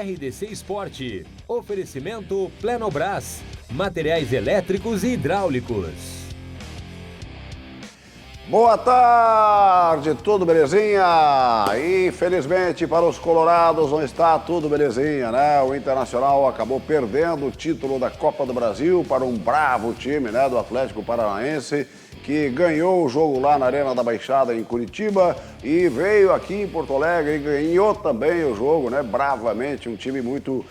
RDC Esporte. Oferecimento Plenobras. Materiais elétricos e hidráulicos. Boa tarde, tudo belezinha? Infelizmente para os colorados não está tudo belezinha, né? O Internacional acabou perdendo o título da Copa do Brasil para um bravo time, né, do Atlético Paranaense, que ganhou o jogo lá na Arena da Baixada em Curitiba e veio aqui em Porto Alegre e ganhou também o jogo, né, bravamente, um time muito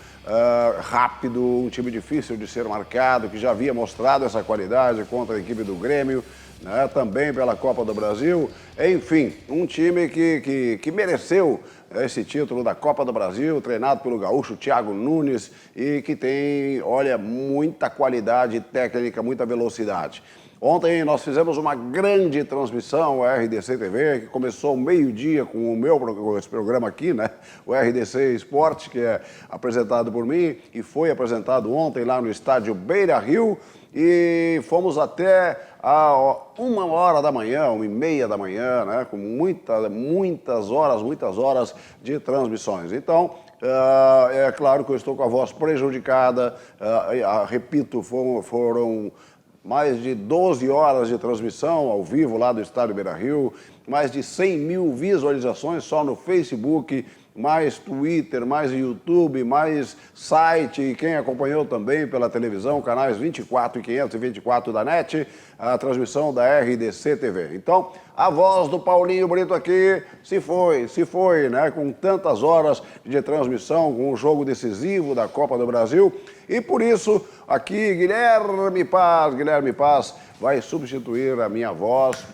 rápido, um time difícil de ser marcado, que já havia mostrado essa qualidade contra a equipe do Grêmio, né, também pela Copa do Brasil. Enfim, um time que mereceu esse título da Copa do Brasil, treinado pelo gaúcho Thiago Nunes e que tem, olha, muita qualidade técnica, muita velocidade. Ontem nós fizemos uma grande transmissão, a RDC TV, que começou ao meio-dia com esse programa aqui, né? O RDC Esporte, que é apresentado por mim e foi apresentado ontem lá no estádio Beira Rio. E fomos até a 1h da manhã, 1h30 da manhã, né? Com muitas horas de transmissões. Então, é claro que eu estou com a voz prejudicada, repito, foram mais de 12 horas de transmissão ao vivo lá do estádio Beira Rio, mais de 100 mil visualizações só no Facebook, mais Twitter, mais YouTube, mais site, e quem acompanhou também pela televisão, canais 24 e 524 da NET, a transmissão da RDC TV. Então, a voz do Paulinho Brito aqui se foi, né? Com tantas horas de transmissão, com um jogo decisivo da Copa do Brasil. E por isso, aqui, Guilherme Paz vai substituir a minha voz,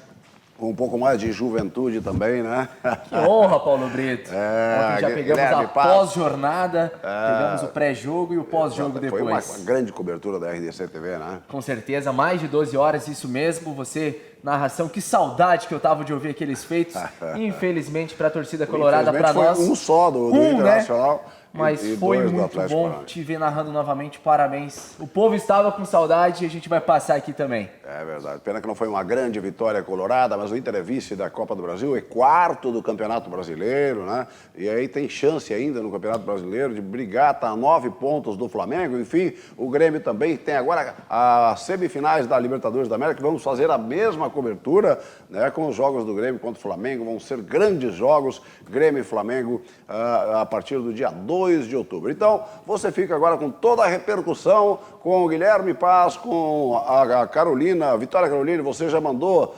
com um pouco mais de juventude também, né? Que honra, Paulo Brito. Ontem já pegamos a pós-jornada, pegamos o pré-jogo e o pós-jogo depois. Foi uma grande cobertura da RDC TV, né? Com certeza, mais de 12 horas, isso mesmo. Você, narração, que saudade que eu tava de ouvir aqueles feitos. Infelizmente, para a torcida colorada, para nós... Foi um só do Internacional. Né? Mas foi muito bom te ver narrando novamente, parabéns. O povo estava com saudade e a gente vai passar aqui também. É verdade, pena que não foi uma grande vitória colorada, mas o Inter é vice da Copa do Brasil, é quarto do Campeonato Brasileiro, né? E aí tem chance ainda no Campeonato Brasileiro de brigar, tá a 9 pontos do Flamengo, enfim, o Grêmio também tem agora as semifinais da Libertadores da América, vamos fazer a mesma cobertura, né, com os jogos do Grêmio contra o Flamengo, vão ser grandes jogos, Grêmio e Flamengo, a partir do dia 2 de outubro. Então, você fica agora com toda a repercussão, com o Guilherme Paz, com a Carolina, a Vitória Carolina. Você já mandou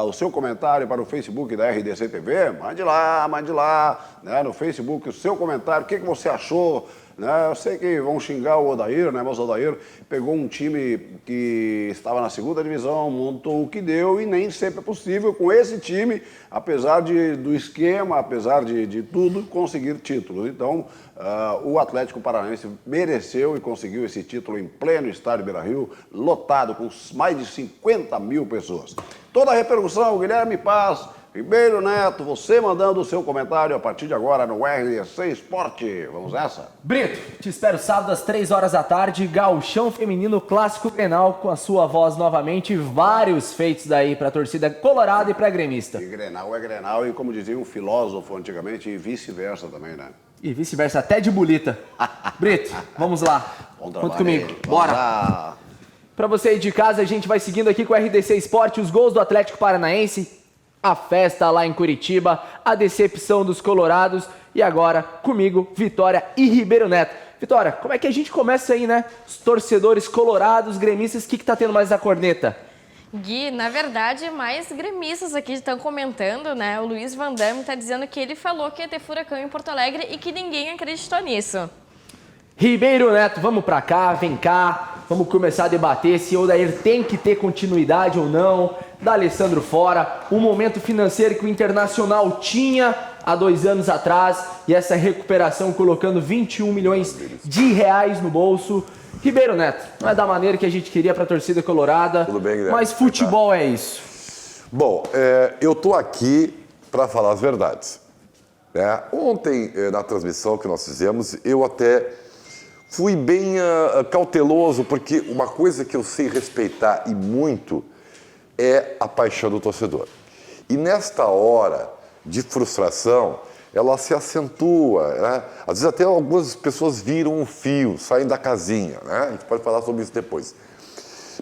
o seu comentário para o Facebook da RDC TV? Mande lá, né, no Facebook, o seu comentário, o que você achou? Né? Eu sei que vão xingar o Odair, né? Mas o Odair pegou um time que estava na segunda divisão, montou o que deu e nem sempre é possível com esse time, apesar do esquema, apesar de tudo, conseguir títulos. Então, o Atlético Paranaense mereceu e conseguiu esse título em pleno estádio Beira Rio, lotado com mais de 50 mil pessoas. Toda a repercussão, Guilherme Paz, Ribeiro Neto, você mandando o seu comentário a partir de agora no RDC Esporte. Vamos nessa? Brito, te espero sábado às 3 horas da tarde, Gauchão Feminino Clássico Grenal, com a sua voz novamente, vários feitos daí pra torcida colorada e pra gremista. E Grenal é Grenal, e como dizia um filósofo antigamente, e vice-versa também, né? E vice-versa, até de bolita. Brito, vamos lá. Conta comigo. Bora. Pra você aí de casa, a gente vai seguindo aqui com o RDC Esporte, os gols do Atlético Paranaense, a festa lá em Curitiba, a decepção dos colorados e agora comigo, Vitória e Ribeiro Neto. Vitória, como é que a gente começa aí, né? Os torcedores colorados, gremistas, o que tá tendo mais na corneta? Gui, na verdade, mais gremistas aqui estão comentando, né? O Luiz Van Damme tá dizendo que ele falou que ia ter furacão em Porto Alegre e que ninguém acreditou nisso. Ribeiro Neto, vamos pra cá, vem cá, vamos começar a debater se o Odair tem que ter continuidade ou não, da Alessandro fora, o momento financeiro que o Internacional tinha há 2 anos atrás e essa recuperação colocando 21 milhões de reais no bolso. Ribeiro Neto, não é da maneira que a gente queria para a torcida colorada, tudo bem, Guilherme? Mas futebol é isso. Bom, eu tô aqui para falar as verdades. Né? Ontem, na transmissão que nós fizemos, eu até fui bem cauteloso, porque uma coisa que eu sei respeitar e muito é a paixão do torcedor. E nesta hora de frustração, ela se acentua, né? Às vezes até algumas pessoas viram um fio, saem da casinha, né? A gente pode falar sobre isso depois.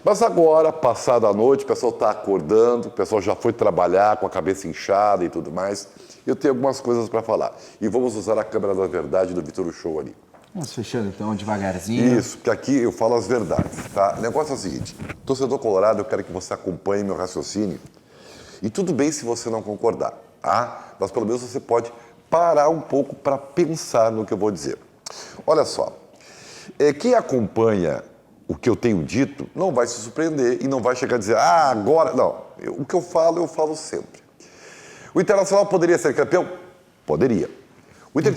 Mas agora, passada a noite, o pessoal está acordando, o pessoal já foi trabalhar com a cabeça inchada e tudo mais. Eu tenho algumas coisas para falar. E vamos usar a câmera da verdade do Vitor Show ali. Vamos fechando então, devagarzinho. Isso, porque aqui eu falo as verdades, tá? O negócio é o seguinte, torcedor colorado, eu quero que você acompanhe meu raciocínio. E tudo bem se você não concordar, tá? Mas pelo menos você pode parar um pouco para pensar no que eu vou dizer. Olha só, quem acompanha o que eu tenho dito não vai se surpreender e não vai chegar a dizer, agora... Não, o que eu falo sempre. O Internacional poderia ser campeão? Poderia. O Inter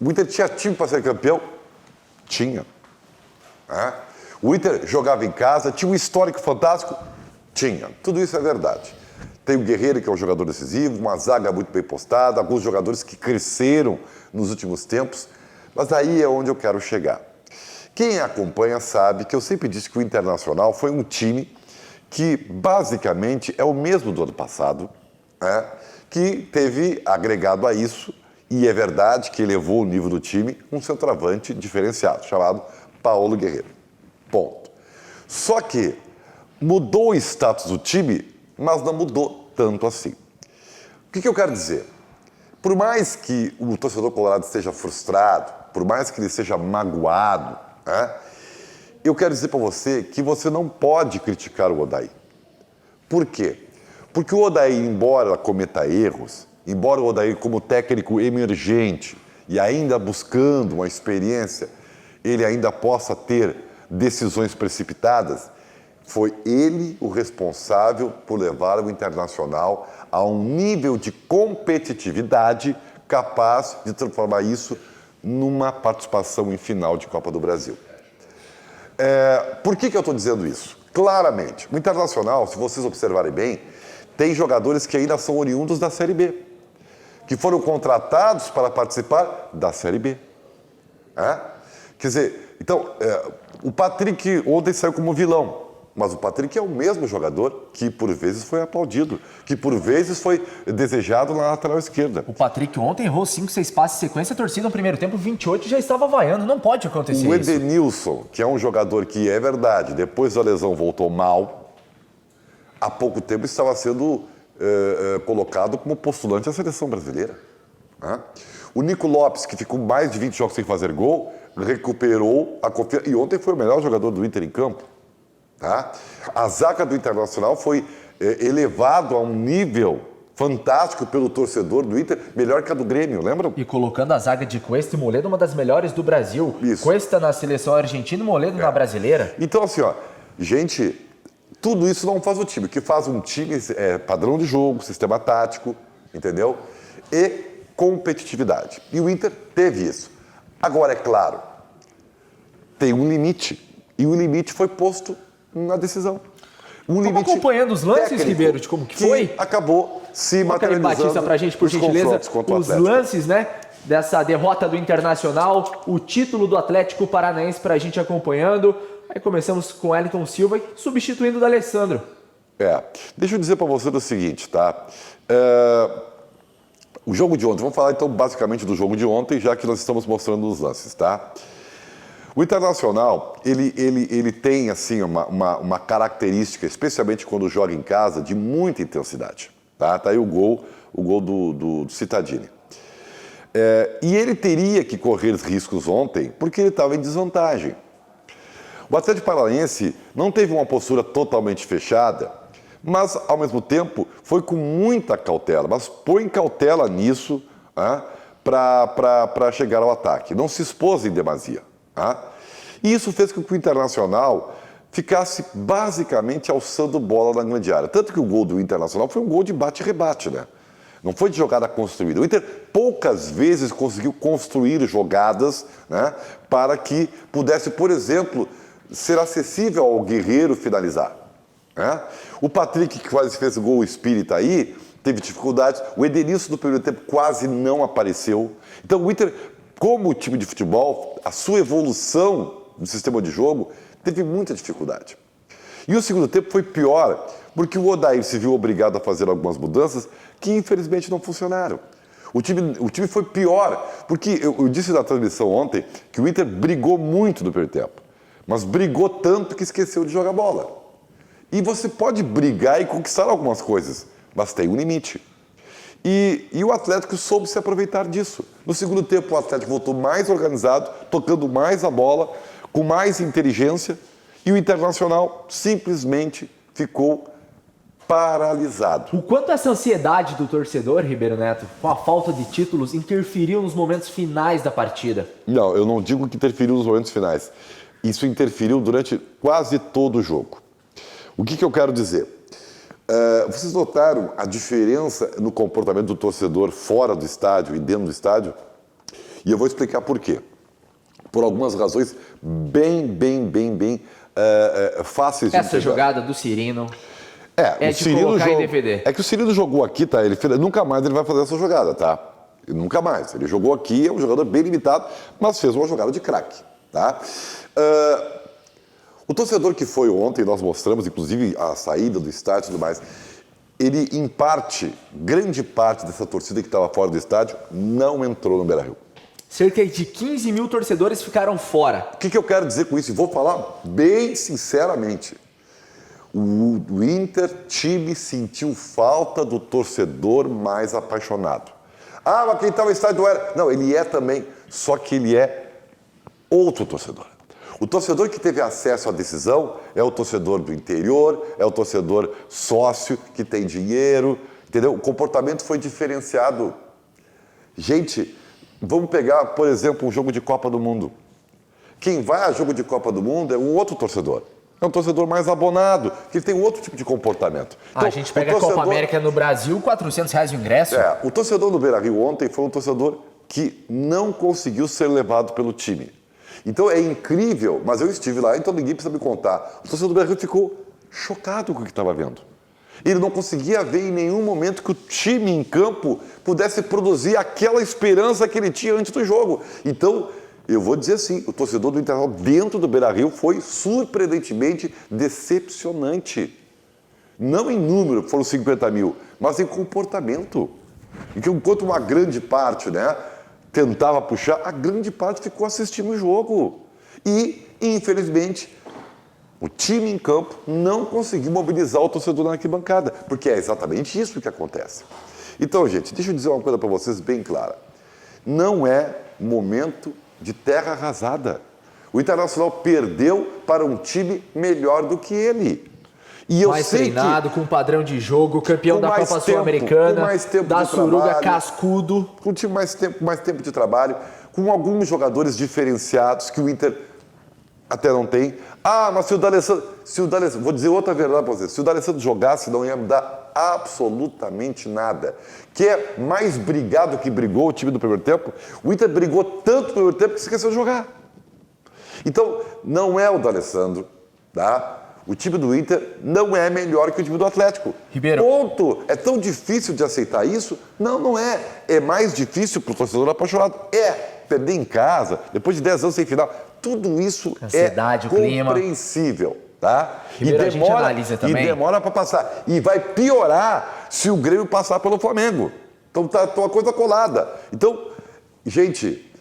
o Inter tinha time para ser campeão? Tinha. O Inter jogava em casa, tinha um histórico fantástico? Tinha. Tudo isso é verdade. Tem o Guerreiro, que é um jogador decisivo, uma zaga muito bem postada, alguns jogadores que cresceram nos últimos tempos, mas aí é onde eu quero chegar. Quem acompanha sabe que eu sempre disse que o Internacional foi um time que basicamente é o mesmo do ano passado, que teve agregado a isso, e é verdade que elevou o nível do time, um centroavante diferenciado, chamado Paulo Guerreiro. Ponto. Só que mudou o status do time, mas não mudou tanto assim. O que eu quero dizer? Por mais que o torcedor colorado esteja frustrado, por mais que ele seja magoado, eu quero dizer para você que você não pode criticar o Odair. Por quê? Porque o Odair, embora cometa erros, embora o Odair como técnico emergente e ainda buscando uma experiência, ele ainda possa ter decisões precipitadas, foi ele o responsável por levar o Internacional a um nível de competitividade capaz de transformar isso numa participação em final de Copa do Brasil. Por que eu estou dizendo isso? Claramente, o Internacional, se vocês observarem bem, tem jogadores que ainda são oriundos da Série B, que foram contratados para participar da Série B. Quer dizer, então, o Patrick ontem saiu como vilão, mas o Patrick é o mesmo jogador que por vezes foi aplaudido, que por vezes foi desejado na lateral esquerda. O Patrick ontem errou 5, 6 passes em sequência, a torcida no primeiro tempo, 28, já estava vaiando, não pode acontecer isso. O Edenilson, que é um jogador que é verdade, depois da lesão voltou mal, há pouco tempo estava sendo colocado como postulante à seleção brasileira. O Nico Lopes, que ficou mais de 20 jogos sem fazer gol, recuperou a confiança e ontem foi o melhor jogador do Inter em campo. A zaga do Internacional foi elevado a um nível fantástico pelo torcedor do Inter, melhor que a do Grêmio, lembram? E colocando a zaga de Cuesta e Moledo, uma das melhores do Brasil. Isso. Cuesta na seleção argentina e Moledo na brasileira. Então, assim, gente, tudo isso não faz o time. O que faz um time é padrão de jogo, sistema tático, entendeu? E competitividade. E o Inter teve isso. Agora, é claro, tem um limite. E o limite foi posto na decisão. Estamos acompanhando os lances, Ribeiro, de como que foi? Acabou se materializando. Batista, pra gente, por gentileza, os lances, dessa derrota do Internacional, o título do Atlético Paranaense pra gente acompanhando. Aí começamos com Wellington Silva, substituindo o D'Alessandro. Deixa eu dizer pra você o seguinte, tá? O jogo de ontem, vamos falar então basicamente do jogo de ontem, já que nós estamos mostrando os lances, tá? O Internacional, ele tem, assim, uma característica, especialmente quando joga em casa, de muita intensidade. Tá aí o gol do Cittadini. E ele teria que correr riscos ontem, porque ele estava em desvantagem. O Atlético Paranaense não teve uma postura totalmente fechada, mas, ao mesmo tempo, foi com muita cautela. Mas põe cautela nisso para chegar ao ataque. Não se expôs em demasia. E isso fez com que o Internacional ficasse basicamente alçando bola na grande área. Tanto que o gol do Internacional foi um gol de bate-rebate, Não foi de jogada construída. O Inter poucas vezes conseguiu construir jogadas para que pudesse, por exemplo, ser acessível ao Guerreiro finalizar. O Patrick, que quase fez o gol espírita aí, teve dificuldades. O Edenilson, no primeiro tempo, quase não apareceu. Então, o Inter, como time de futebol, a sua evolução no sistema de jogo teve muita dificuldade. E o segundo tempo foi pior, porque o Odair se viu obrigado a fazer algumas mudanças que, infelizmente, não funcionaram. O time foi pior, porque eu disse na transmissão ontem que o Inter brigou muito no primeiro tempo, mas brigou tanto que esqueceu de jogar bola. E você pode brigar e conquistar algumas coisas, mas tem um limite. E o Atlético soube se aproveitar disso. No segundo tempo, o Atlético voltou mais organizado, tocando mais a bola, com mais inteligência, e o Internacional simplesmente ficou paralisado. O quanto essa ansiedade do torcedor, Ribeiro Neto, com a falta de títulos, interferiu nos momentos finais da partida? Não, eu não digo que interferiu nos momentos finais. Isso interferiu durante quase todo o jogo. O que eu quero dizer? Vocês notaram a diferença no comportamento do torcedor fora do estádio e dentro do estádio? E eu vou explicar por quê. Por algumas razões bem fáceis de Essa entender. jogada do Cirino o de Cirino colocar em DVD. É que o Cirino jogou aqui, tá? Nunca mais ele vai fazer essa jogada, tá? Nunca mais. Ele jogou aqui, é um jogador bem limitado, mas fez uma jogada de craque, tá? O torcedor que foi ontem, nós mostramos, inclusive, a saída do estádio e tudo mais, ele, em parte, grande parte dessa torcida que estava fora do estádio, não entrou no Beira-Rio. Cerca de 15 mil torcedores ficaram fora. O que eu quero dizer com isso? E vou falar bem sinceramente. O Inter, time, sentiu falta do torcedor mais apaixonado. Ah, mas quem está no estádio era... Não, ele é também, só que ele é outro torcedor. O torcedor que teve acesso à decisão é o torcedor do interior, é o torcedor sócio que tem dinheiro, entendeu? O comportamento foi diferenciado. Gente, vamos pegar, por exemplo, um jogo de Copa do Mundo. Quem vai a jogo de Copa do Mundo é um outro torcedor. É um torcedor mais abonado, que ele tem outro tipo de comportamento. Então, a gente pega a Copa América no Brasil, R$400 o ingresso. O torcedor do Beira-Rio ontem foi um torcedor que não conseguiu ser levado pelo time. Então é incrível, mas eu estive lá, então ninguém precisa me contar. O torcedor do Beira-Rio ficou chocado com o que estava vendo. Ele não conseguia ver em nenhum momento que o time em campo pudesse produzir aquela esperança que ele tinha antes do jogo. Então, eu vou dizer assim, o torcedor do Internacional dentro do Beira-Rio foi surpreendentemente decepcionante. Não em número, foram 50 mil, mas em comportamento. Enquanto uma grande parte, tentava puxar, a grande parte ficou assistindo o jogo. E, infelizmente, o time em campo não conseguiu mobilizar o torcedor na arquibancada, porque é exatamente isso que acontece. Então, gente, deixa eu dizer uma coisa para vocês bem clara. Não é momento de terra arrasada. O Internacional perdeu para um time melhor do que ele. E eu mais sei treinado, com padrão de jogo, campeão da Copa Sul-Americana, da Suruga cascudo. Com um time mais tempo de trabalho, com alguns jogadores diferenciados que o Inter até não tem. Ah, mas se o D'Alessandro... Vou dizer outra verdade para vocês. Se o D'Alessandro jogasse, não ia mudar absolutamente nada. Que é mais brigado que brigou o time do primeiro tempo. O Inter brigou tanto no primeiro tempo que esqueceu de jogar. Então, não é o D'Alessandro, tá? O time do Inter não é melhor que o time do Atlético. Ribeiro. Ponto. É tão difícil de aceitar isso? Não, não é. É mais difícil para o torcedor apaixonado. Perder em casa, depois de 10 anos sem final. Tudo isso ansiedade, é compreensível, tá? Ribeiro, a gente analisa também. E demora para passar. E vai piorar se o Grêmio passar pelo Flamengo. Então tá uma coisa colada. Então, gente,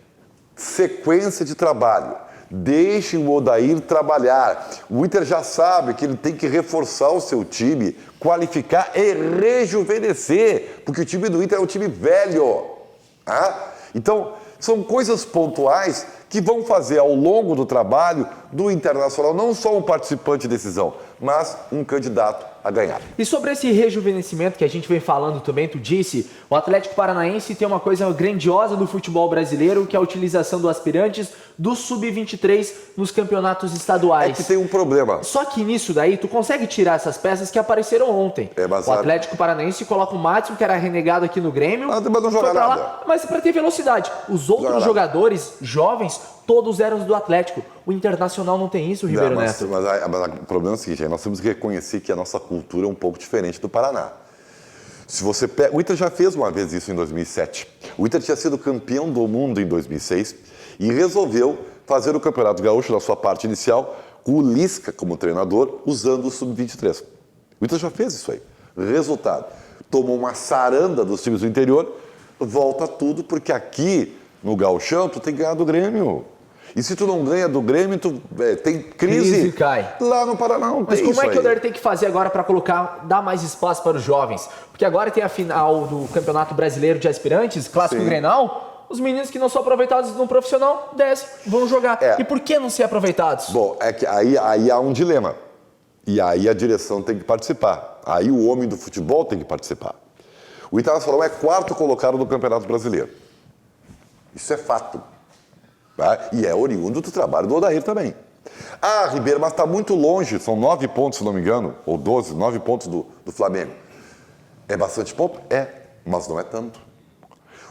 sequência de trabalho. Deixem o Odair trabalhar. O Inter já sabe que ele tem que reforçar o seu time, qualificar e rejuvenescer, porque o time do Inter é um time velho. Tá? Então, são coisas pontuais que vão fazer ao longo do trabalho do Internacional não só um participante de decisão, mas um candidato a ganhar. E sobre esse rejuvenescimento que a gente vem falando também, tu disse, o Atlético Paranaense tem uma coisa grandiosa no futebol brasileiro, que é a utilização dos aspirantes do Sub-23 nos campeonatos estaduais. É que tem um problema. Só que nisso daí, tu consegue tirar essas peças que apareceram ontem. O Atlético Paranaense coloca o Madison, que era renegado aqui no Grêmio, mas não joga nada. Lá, mas para ter velocidade. Os outros jogadores jovens, todos eram do Atlético. O Internacional não tem isso, Ribeiro Neto. Mas o problema é o seguinte, nós temos que reconhecer que a nossa cultura é um pouco diferente do Paraná. Se você pega, o Inter já fez uma vez isso em 2007. O Inter tinha sido campeão do mundo em 2006 e resolveu fazer o Campeonato Gaúcho na sua parte inicial com o Lisca como treinador, usando o Sub-23. O Inter já fez isso aí. Resultado, tomou uma saranda dos times do interior, volta tudo, porque aqui no Gauchão tu tem que ganhar do Grêmio. E se tu não ganha do Grêmio, tu tem crise cai. Lá no Paraná. Não Mas tem como isso é que o aí. Odair tem que fazer agora para dar mais espaço para os jovens? Porque agora tem a final do Campeonato Brasileiro de Aspirantes, Clássico Sim. Grenal. Os meninos que não são aproveitados no profissional descem, vão jogar. É. E por que não ser aproveitados? Bom, é que aí há um dilema. E aí a direção tem que participar. Aí o homem do futebol tem que participar. O Internacional é 4º colocado no Campeonato Brasileiro. Isso é fato. Tá? E é oriundo do trabalho do Odair também. Ah, Ribeiro, mas está muito longe. São 9 pontos, se não me engano. Ou 12, 9 pontos do Flamengo. É bastante ponto? É, mas não é tanto.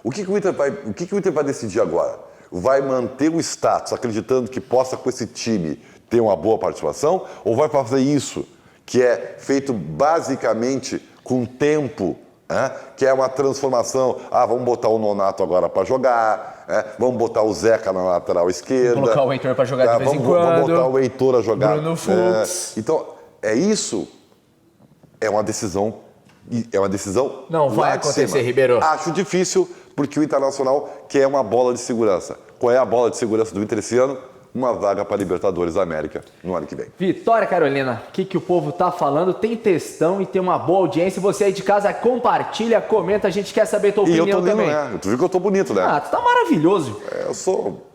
O que o Inter vai decidir agora? Vai manter o status, acreditando que possa, com esse time, ter uma boa participação? Ou vai fazer isso, que é feito basicamente com tempo, que é uma transformação? Ah, vamos botar o Nonato agora para jogar, vamos botar o Zeca na lateral esquerda. Vamos colocar o Heitor para jogar de vez em quando. Vamos botar o Heitor a jogar. Bruno Fux. Então, isso é uma decisão. Não vai acontecer, Ribeiro. Acho difícil, porque o Internacional quer uma bola de segurança. Qual é a bola de segurança do Inter esse ano? Uma vaga para a Libertadores da América no ano que vem. Vitória, Carolina, o que o povo tá falando? Tem textão e tem uma boa audiência. Você aí de casa compartilha, comenta, a gente quer saber a tua opinião e eu tô lindo, também. né? Tu viu que eu tô bonito, né? Ah, tu tá maravilhoso. Eu sou...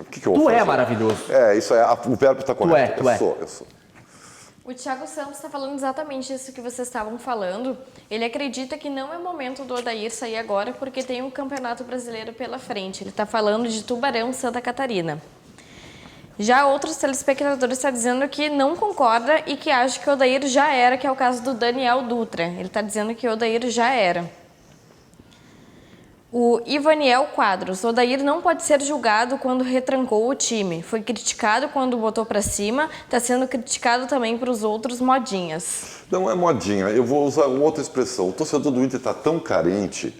O que eu vou Tu fazer? é maravilhoso. Isso é. O verbo está correto. Eu sou. O Thiago Santos está falando exatamente isso que vocês estavam falando. Ele acredita que não é momento do Odair sair agora porque tem um Campeonato Brasileiro pela frente. Ele está falando de Tubarão, Santa Catarina. Já outros telespectadores estão dizendo que não concorda e que acha que o Odair já era, que é o caso do Daniel Dutra. Ele está dizendo que o Odair já era. O Ivaniel Quadros. O Odair não pode ser julgado quando retrancou o time. Foi criticado quando botou para cima, está sendo criticado também para os outros modinhas. Não é modinha, eu vou usar uma outra expressão. O torcedor do Inter está tão carente,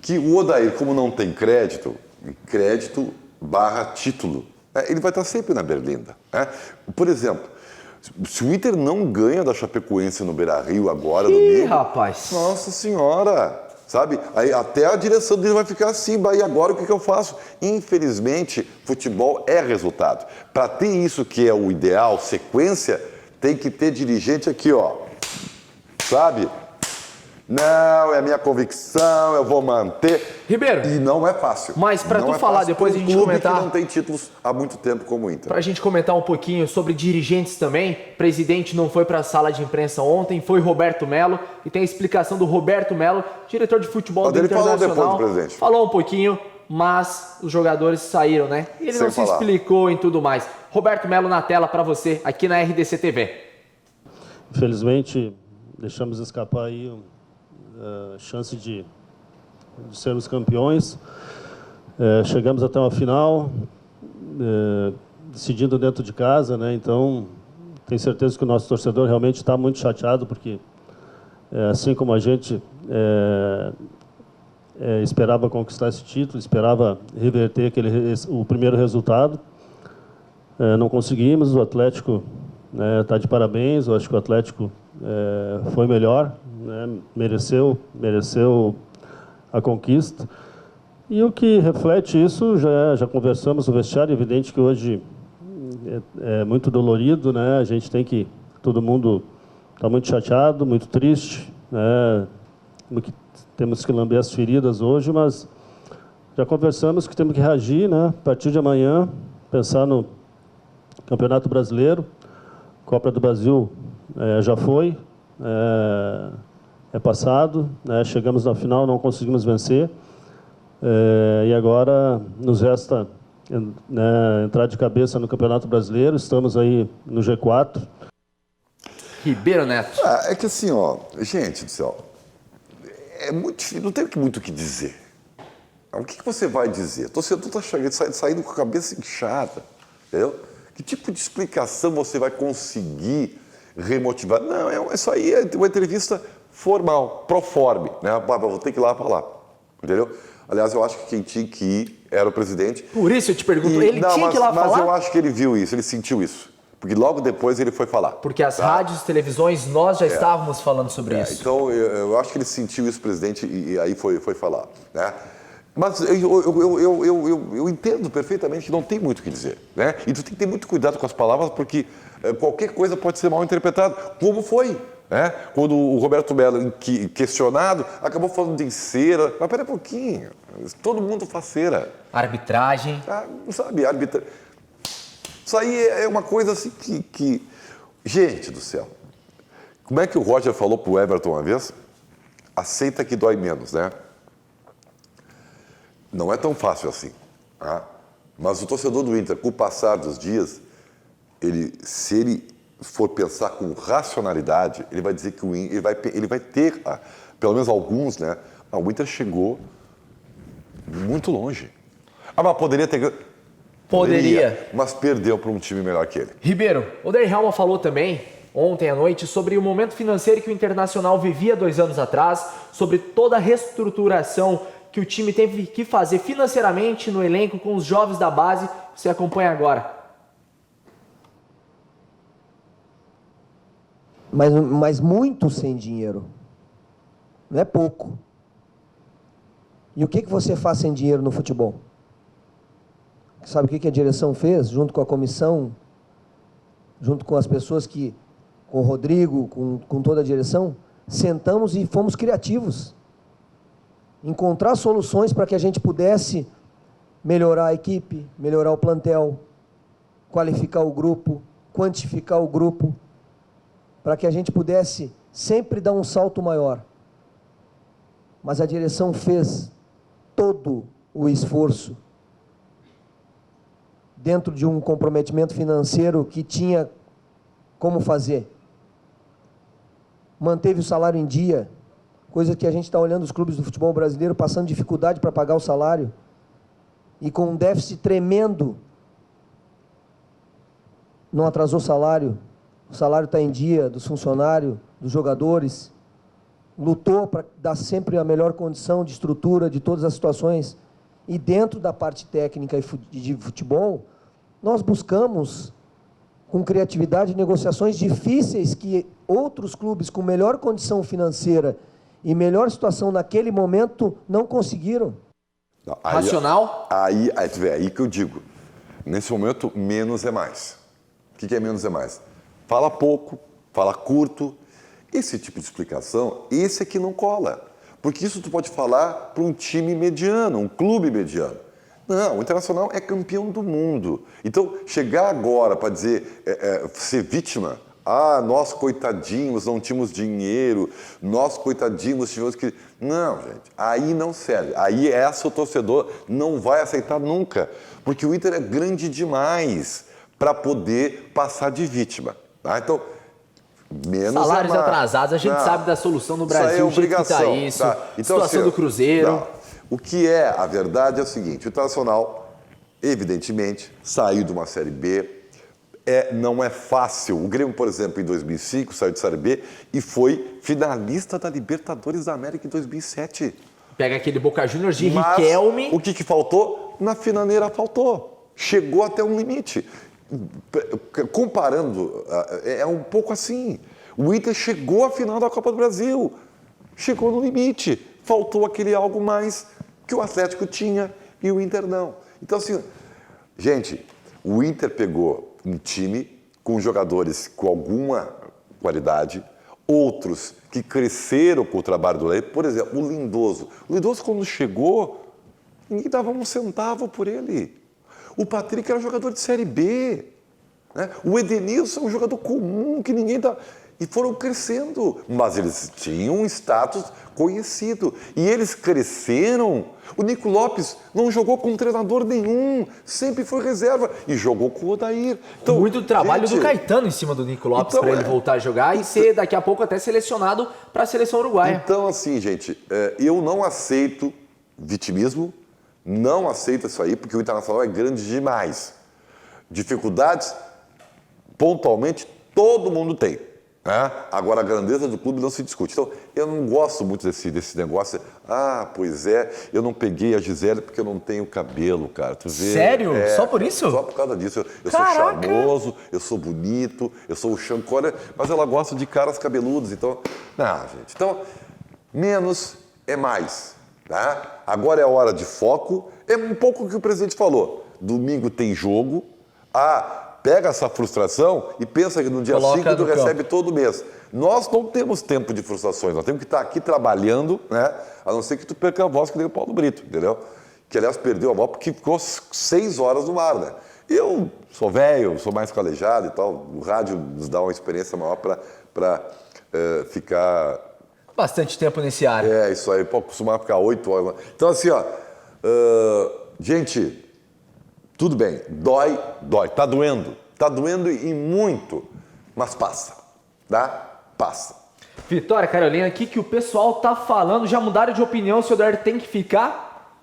que o Odair, como não tem crédito / título, ele vai estar sempre na berlinda. Por exemplo, se o Inter não ganha da Chapecoense no Beira-Rio agora, domingo, rapaz. Nossa Senhora, sabe? Aí até a direção dele vai ficar assim, e agora o que eu faço? Infelizmente, futebol é resultado. Para ter isso que é o ideal, sequência, tem que ter dirigente aqui, ó, sabe? Não, é a minha convicção, eu vou manter. Ribeiro. E não é fácil. Mas para tu falar, depois a gente comentar. Que não tem títulos há muito tempo como o Inter. Pra gente comentar um pouquinho sobre dirigentes também. O presidente não foi para a sala de imprensa ontem, foi Roberto Melo. E tem a explicação do Roberto Melo, diretor de futebol do Internacional. Falou depois do presidente. Falou um pouquinho, mas os jogadores saíram, né? E ele não se explicou em tudo mais. Roberto Melo na tela para você, aqui na RDC TV. Infelizmente, deixamos escapar aí a chance de sermos campeões. Chegamos até uma final, decidindo dentro de casa, né? Então, tenho certeza que o nosso torcedor realmente está muito chateado, porque assim como a gente esperava conquistar esse título, esperava reverter o primeiro resultado, não conseguimos. O Atlético está de parabéns. Eu acho que o Atlético foi melhor, né? mereceu a conquista. E o que reflete isso, já conversamos no vestiário. É evidente que hoje é muito dolorido, né? A gente todo mundo está muito chateado, muito triste, né? Temos que lamber as feridas hoje, mas já conversamos que temos que reagir, né? A partir de amanhã, pensar no Campeonato Brasileiro. Copa do Brasil já foi, passado, né? Chegamos na final, não conseguimos vencer, e agora nos resta entrar de cabeça no Campeonato Brasileiro. Estamos aí no G4. Ribeiro Neto. É que assim, ó, gente do céu, é muito difícil, não tem muito o que dizer. O que você vai dizer? O torcedor está saindo com a cabeça inchada, entendeu? Que tipo de explicação você vai conseguir remotivar? Não, isso aí é uma entrevista formal, proforme, né? Vou ter que ir lá falar, entendeu? Aliás, eu acho que quem tinha que ir era o presidente. Por isso eu te pergunto, ele tinha que ir lá falar? Mas eu acho que ele viu isso, ele sentiu isso. Porque logo depois ele foi falar. Porque as rádios, televisões, nós já estávamos falando sobre isso. Então, eu acho que ele sentiu isso, presidente, e aí foi falar, né? Mas eu entendo perfeitamente que não tem muito o que dizer, né? E tu tem que ter muito cuidado com as palavras, porque qualquer coisa pode ser mal interpretada, como foi, né? Quando o Roberto Melo, questionado, acabou falando de cera. Mas pera um pouquinho, todo mundo faz cera. Arbitragem. Sabe, arbitragem. Isso aí é uma coisa assim que... Gente do céu, como é que o Roger falou pro Everton uma vez? Aceita que dói menos, né? Não é tão fácil assim, tá? Mas o torcedor do Inter, com o passar dos dias, se ele for pensar com racionalidade, ele vai dizer que o Inter, ele vai ter, pelo menos alguns, né? O Inter chegou muito longe. Mas poderia ter... Poderia. Mas perdeu para um time melhor que ele. Ribeiro, o Derihelma falou também, ontem à noite, sobre o momento financeiro que o Internacional vivia 2 anos atrás, sobre toda a reestruturação que o time teve que fazer financeiramente no elenco com os jovens da base. Você acompanha agora. Mas muito sem dinheiro. Não é pouco. E o que você faz sem dinheiro no futebol? Sabe o que a direção fez, junto com a comissão, junto com as pessoas com o Rodrigo, com toda a direção? Sentamos e fomos criativos. Encontrar soluções para que a gente pudesse melhorar a equipe, melhorar o plantel, qualificar o grupo, quantificar o grupo, para que a gente pudesse sempre dar um salto maior. Mas a direção fez todo o esforço dentro de um comprometimento financeiro que tinha como fazer. Manteve o salário em dia, coisa que a gente está olhando os clubes do futebol brasileiro passando dificuldade para pagar o salário e com um déficit tremendo. Não atrasou o salário está em dia dos funcionários, dos jogadores, lutou para dar sempre a melhor condição de estrutura de todas as situações. E dentro da parte técnica e de futebol, nós buscamos, com criatividade, negociações difíceis que outros clubes com melhor condição financeira e melhor situação naquele momento não conseguiram. Não, Racional? Aí que eu digo, nesse momento, menos é mais. O que é menos é mais? Fala pouco, fala curto. Esse tipo de explicação, esse é que não cola. Porque isso tu pode falar para um time mediano, um clube mediano. Não, o Internacional é campeão do mundo. Então, chegar agora para dizer, ser vítima, nós coitadinhos não tínhamos dinheiro, nós coitadinhos tivemos que... Não, gente, aí não serve. Aí o torcedor não vai aceitar nunca. Porque o Inter é grande demais para poder passar de vítima. Tá? Então, menos salários atrasados, a gente sabe da solução no Brasil, isso é obrigação, tá isso, tá? Então, situação assim, do Cruzeiro. Não. O que é a verdade é o seguinte, o Internacional, evidentemente, saiu de uma Série B, não é fácil. O Grêmio, por exemplo, em 2005, saiu de Série B e foi finalista da Libertadores da América em 2007. Pega aquele Boca Juniors de Riquelme. O que faltou? Na finaneira faltou. Chegou até um limite. Comparando, é um pouco assim. O Inter chegou à final da Copa do Brasil. Chegou no limite. Faltou aquele algo mais que o Atlético tinha e o Inter não. Então, assim, gente, o Inter pegou um time com jogadores com alguma qualidade, outros que cresceram com o trabalho do Leite. Por exemplo, o Lindoso. O Lindoso, quando chegou, ninguém dava um centavo por ele. O Patrick era jogador de Série B. Né? O Edenilson é um jogador comum que ninguém dá... E foram crescendo, mas eles tinham um status conhecido. E eles cresceram. O Nico Lopes não jogou com treinador nenhum, sempre foi reserva e jogou com o Odair. Então, muito trabalho do Caetano em cima do Nico Lopes para ele voltar a jogar e ser daqui a pouco até selecionado para a seleção uruguaia. Então, assim, gente, eu não aceito vitimismo, não aceito isso aí, porque o Internacional é grande demais. Dificuldades, pontualmente, todo mundo tem. Né? Agora, a grandeza do clube não se discute. Então, eu não gosto muito desse negócio. Ah, pois é, eu não peguei a Gisele porque eu não tenho cabelo, cara. Tu vê, Sério? Só por isso? Só por causa disso. Eu sou charmoso, eu sou bonito, eu sou o Chancória, mas ela gosta de caras cabeludos. Então, não, gente. Então, menos é mais. Tá? Agora é a hora de foco. É um pouco o que o presidente falou. Domingo tem jogo. Pega essa frustração e pensa que no dia 5 tu recebe todo mês. Nós não temos tempo de frustrações, nós temos que estar aqui trabalhando, né? A não ser que tu perca a voz que nem o Paulo Brito, entendeu? Que, aliás, perdeu a voz porque ficou 6 horas no ar, né? Eu sou velho, sou mais calejado e tal, o rádio nos dá uma experiência maior para ficar... Bastante tempo nesse ar. Isso aí, pode costumar ficar 8 horas. Então, assim, gente... Tudo bem, dói, tá doendo e muito, mas passa, tá? Passa. Vitória, Carolina, o que o pessoal tá falando? Já mudaram de opinião se o Odair tem que ficar?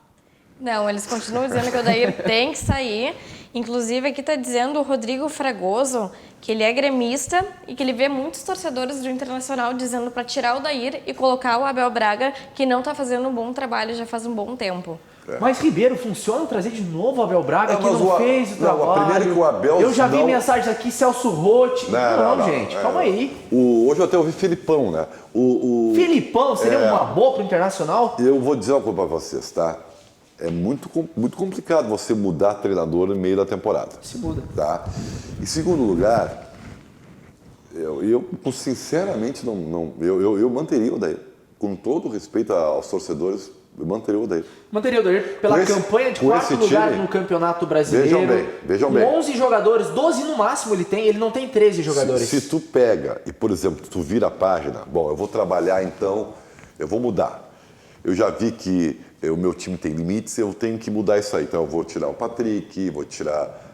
Não, eles continuam dizendo que o Odair tem que sair. Inclusive, aqui está dizendo o Rodrigo Fragoso que ele é gremista e que ele vê muitos torcedores do Internacional dizendo para tirar o Odair e colocar o Abel Braga, que não está fazendo um bom trabalho já faz um bom tempo. Mas, Ribeiro, funciona trazer de novo o Abel Braga, que não fez o trabalho? Primeiro que o Abel... Eu já vi mensagens aqui, Celso Roth. Não, gente, calma aí. Hoje eu até ouvi Filipão, né? Filipão seria uma boa pro Internacional? Eu vou dizer uma coisa para vocês, tá? É muito complicado você mudar treinador no meio da temporada. Se muda. Tá? Em segundo lugar, eu sinceramente eu manteria o Odair. Com todo respeito aos torcedores, eu manteria o Odair. Manteria o Odair pela campanha de quarto lugar no Campeonato Brasileiro. Vejam bem. 11 jogadores, 12 no máximo ele não tem 13 jogadores. Se tu pega e, por exemplo, tu vira a página, bom, eu vou trabalhar então, eu vou mudar. Eu já vi que o meu time tem limites, eu tenho que mudar isso aí. Então eu vou tirar o Patrick, vou tirar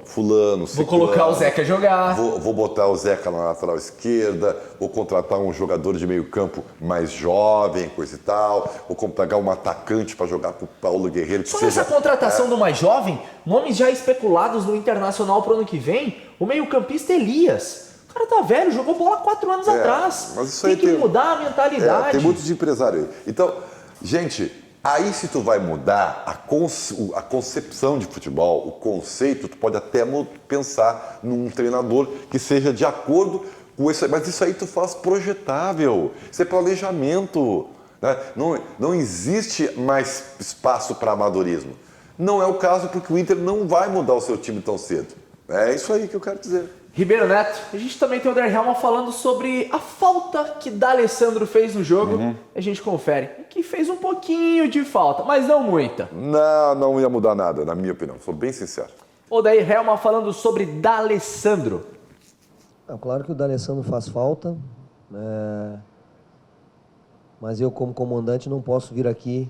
fulano, vou colocar o Zeca jogar. Vou botar o Zeca na lateral esquerda, vou contratar um jogador de meio campo mais jovem, coisa e tal, vou pegar um atacante para jogar com o Paulo Guerreiro. Só nessa contratação do mais jovem, nomes já especulados no Internacional pro ano que vem, o meio-campista Elias. O cara tá velho, jogou bola 4 anos atrás. Mas isso tem aí que mudar a mentalidade. Tem muitos de empresário aí. Então, gente... Aí, se tu vai mudar a concepção de futebol, o conceito, tu pode até pensar num treinador que seja de acordo com isso. Mas isso aí tu faz projetável, isso é planejamento. Né? Não existe mais espaço para amadorismo. Não é o caso porque o Inter não vai mudar o seu time tão cedo. É isso aí que eu quero dizer. Ribeiro Neto, a gente também tem o Odair Helma falando sobre a falta que D'Alessandro fez no jogo. A gente confere que fez um pouquinho de falta, mas não muita. Não ia mudar nada, na minha opinião, sou bem sincero. Odair Helma falando sobre D'Alessandro. Claro que o D'Alessandro faz falta, mas eu, como comandante, não posso vir aqui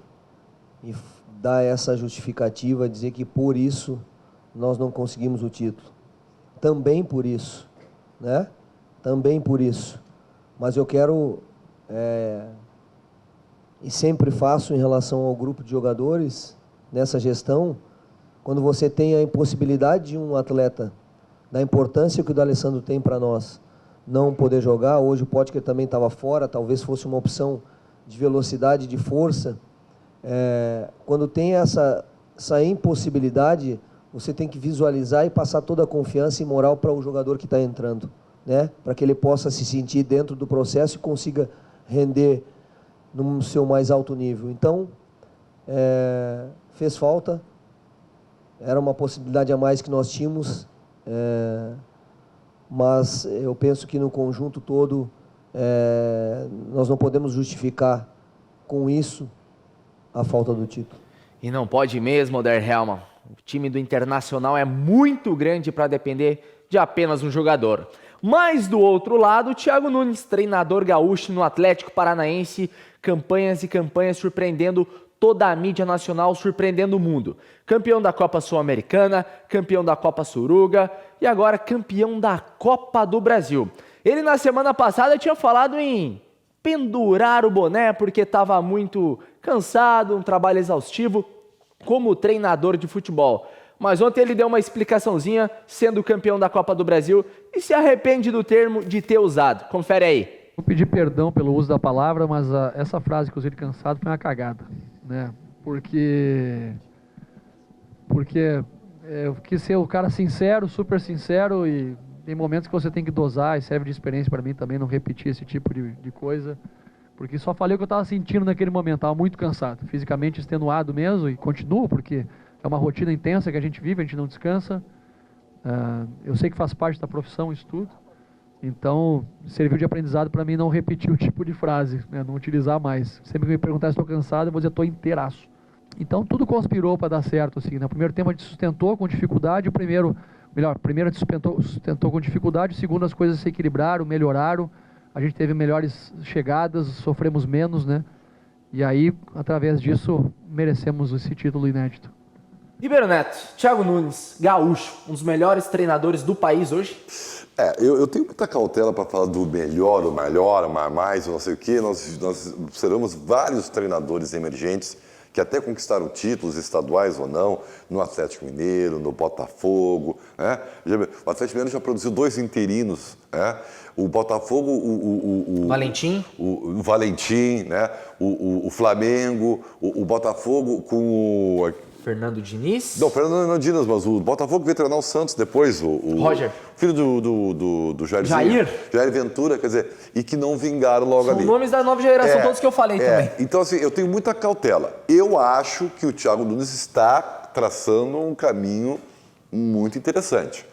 e dar essa justificativa, dizer que por isso nós não conseguimos o título. Também por isso, né? Também por isso. Mas eu quero, e sempre faço em relação ao grupo de jogadores, nessa gestão, quando você tem a impossibilidade de um atleta, da importância que o D'Alessandro tem para nós, não poder jogar, hoje o Potker também estava fora, talvez fosse uma opção de velocidade, de força, quando tem essa impossibilidade, você tem que visualizar e passar toda a confiança e moral para o jogador que está entrando, né? Para que ele possa se sentir dentro do processo e consiga render no seu mais alto nível. Então, fez falta, era uma possibilidade a mais que nós tínhamos, mas eu penso que no conjunto todo nós não podemos justificar com isso a falta do título. E não pode mesmo, Odair Helma. O time do Internacional é muito grande para depender de apenas um jogador. Mas do outro lado, o Thiago Nunes, treinador gaúcho no Atlético Paranaense, campanhas e campanhas surpreendendo toda a mídia nacional, surpreendendo o mundo. Campeão da Copa Sul-Americana, campeão da Copa Suruga e agora campeão da Copa do Brasil. Ele na semana passada tinha falado em pendurar o boné porque estava muito cansado, um trabalho exaustivo como treinador de futebol. mas ontem ele deu uma explicaçãozinha, sendo campeão da Copa do Brasil, e se arrepende do termo de ter usado. Confere aí. Vou pedir perdão pelo uso da palavra, mas essa frase que eu usei de cansado foi uma cagada, né? Porque eu quis ser o cara sincero, super sincero, e tem momentos que você tem que dosar, e serve de experiência para mim também não repetir esse tipo de coisa, porque só falei o que eu estava sentindo naquele momento, estava muito cansado, fisicamente extenuado mesmo, e continuo, porque é uma rotina intensa que a gente vive, a gente não descansa. Eu sei que faz parte da profissão isso tudo, então serviu de aprendizado para mim não repetir o tipo de frase, né, não utilizar mais. Sempre que me perguntar se estou cansado, eu vou dizer estou inteiraço. Então tudo conspirou para dar certo, assim, né? O primeiro tempo a gente sustentou com dificuldade, primeiro a gente sustentou com dificuldade, o segundo as coisas se equilibraram, melhoraram, a gente teve melhores chegadas, sofremos menos, né? E aí, através disso, merecemos esse título inédito. Ribeiro Neto, Thiago Nunes, gaúcho, um dos melhores treinadores do país hoje? Eu tenho muita cautela para falar do melhor, o mais, não sei o quê. Nós observamos vários treinadores emergentes que até conquistaram títulos estaduais ou não, no Atlético Mineiro, no Botafogo, né? O Atlético Mineiro já produziu 2 interinos, né? O Botafogo, o Valentim, o Valentim, né? O Flamengo, o Botafogo com o Fernando Diniz? Não, Fernando Diniz, mas o Botafogo veio treinar o Santos depois, o Roger. Filho do Jair Ventura, quer dizer, e que não vingaram logo ali. São nomes da nova geração, todos que eu falei também. Então, assim, eu tenho muita cautela. Eu acho que o Thiago Nunes está traçando um caminho muito interessante.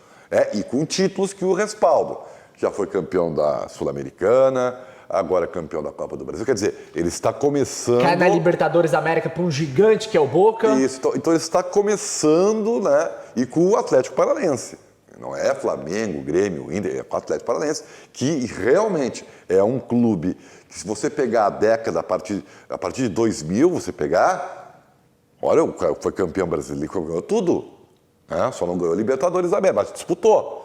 E com títulos que o respaldam. Já foi campeão da Sul-Americana, agora campeão da Copa do Brasil. Quer dizer, ele está começando... Cai na Libertadores da América para um gigante que é o Boca. Isso, então ele está começando, né? E com o Atlético Paranaense. Não é Flamengo, Grêmio, Inter, é o Atlético Paranaense, que realmente é um clube que, se você pegar a década, a partir de 2000, você pegar... Olha, foi campeão brasileiro, ganhou tudo. Né? Só não ganhou Libertadores da América, mas disputou.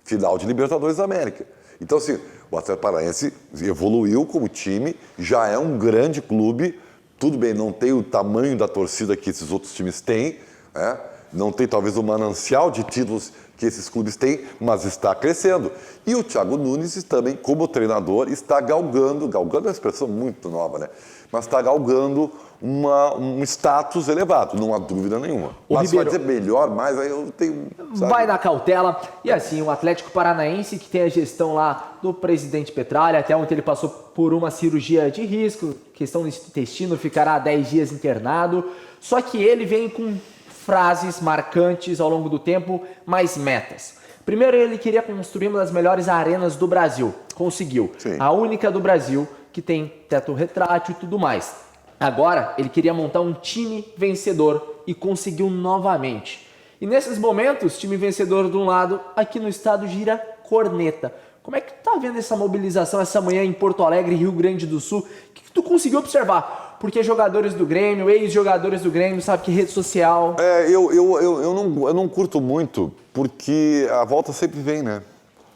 Final de Libertadores da América. Então, assim, o Atlético Paranaense evoluiu como time, já é um grande clube. Tudo bem, não tem o tamanho da torcida que esses outros times têm, né? Não tem talvez o manancial de títulos que esses clubes têm, mas está crescendo. E o Thiago Nunes também, como treinador, está galgando é uma expressão muito nova, né? Mas está galgando um status elevado, não há dúvida nenhuma. Mas Ribeiro, vai dizer melhor, mais aí eu tenho... Sabe? Vai na cautela. E assim, o Atlético Paranaense, que tem a gestão lá do presidente Petralha, até ontem ele passou por uma cirurgia de risco, questão do intestino, ficará 10 dias internado. Só que ele vem com frases marcantes ao longo do tempo, mais metas. Primeiro, ele queria construir uma das melhores arenas do Brasil. Conseguiu. Sim. A única do Brasil que tem teto retrátil e tudo mais. Agora, ele queria montar um time vencedor e conseguiu novamente. E nesses momentos, time vencedor de um lado, aqui no estado gira corneta. Como é que tu tá vendo essa mobilização essa manhã em Porto Alegre, Rio Grande do Sul? O que tu conseguiu observar? Porque jogadores do Grêmio, ex-jogadores do Grêmio, sabe que rede social... Eu não curto muito, porque a volta sempre vem, né?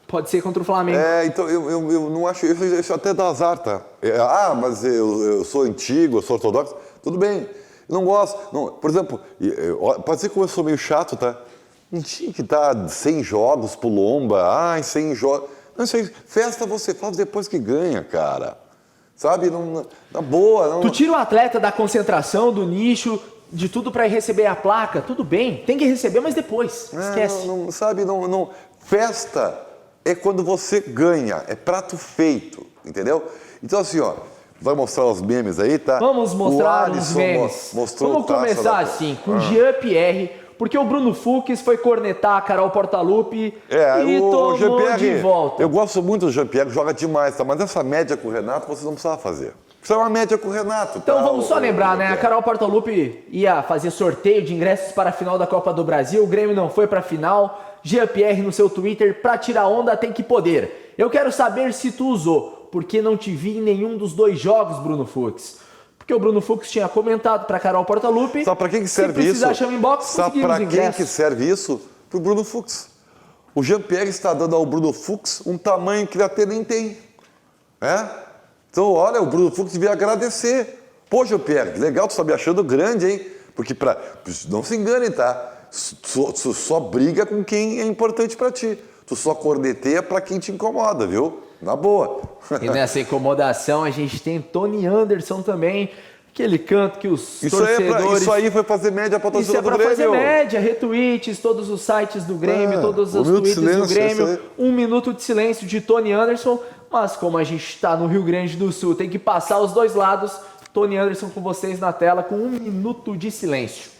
Pode ser contra o Flamengo. Então eu não acho... Isso até dá azar, tá? Mas eu sou antigo, eu sou ortodoxo. Tudo bem, eu não gosto. Não, por exemplo, pode ser que eu sou meio chato, tá? Não tinha que dar 100 jogos pro Lomba. 100 jogos... Não sei, festa você faz depois que ganha, cara. Sabe? Na boa. Não... Tu tira o atleta da concentração, do nicho, de tudo para ir receber a placa. Tudo bem, tem que receber, mas depois. Esquece. Não. Festa é quando você ganha, é prato feito, entendeu? Então assim, ó, vai mostrar os memes aí, tá? Vamos mostrar os memes. Vamos começar assim, com Jean-Pierre, porque o Bruno Fux foi cornetar a Carol Portaluppi e tomou de volta. Eu gosto muito do Jean-Pierre, joga demais, tá? Mas essa média com o Renato você não precisava fazer. Precisa uma média com o Renato. Então vamos só lembrar, né? A Carol Portaluppi ia fazer sorteio de ingressos para a final da Copa do Brasil, o Grêmio não foi para a final. Jean-Pierre no seu Twitter, pra tirar onda tem que poder. Eu quero saber se tu usou, porque não te vi em nenhum dos 2 jogos, Bruno Fux. Porque o Bruno Fux tinha comentado pra Carol Portaluppi. Sabe pra quem que serve isso? Se precisar, chama inbox, sabe pra quem que serve isso? Pro Bruno Fux. O Jean-Pierre está dando ao Bruno Fux um tamanho que ele até nem tem. Então, olha, o Bruno Fux devia agradecer. Pô, Jean-Pierre, legal, tu tá me achando grande, hein? Porque não se enganem, tá? Tu só briga com quem é importante pra ti. Tu só corneteia pra quem te incomoda, viu? Na boa. E nessa incomodação a gente tem Tony Anderson também, aquele canto que os torcedores... Isso aí foi fazer média pra torcida do Grêmio. Isso é pra fazer média, retweets, todos os sites do Grêmio, todos os tweets do Grêmio. 1 minuto de silêncio de Tony Anderson, mas como a gente está no Rio Grande do Sul, tem que passar os dois lados. Tony Anderson com vocês na tela com 1 minuto de silêncio.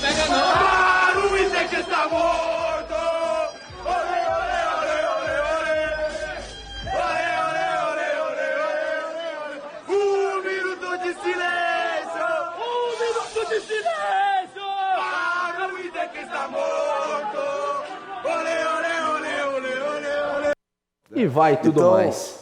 Pega não! O Inter que está morto! Olê, olê, olê, olê, olê! Olê, olê, olê, olê, olê! 1 minuto de silêncio! 1 minuto de silêncio! Para o Inter que está morto! Olê, olê, olê, olê, olê, olê! E vai tudo mais.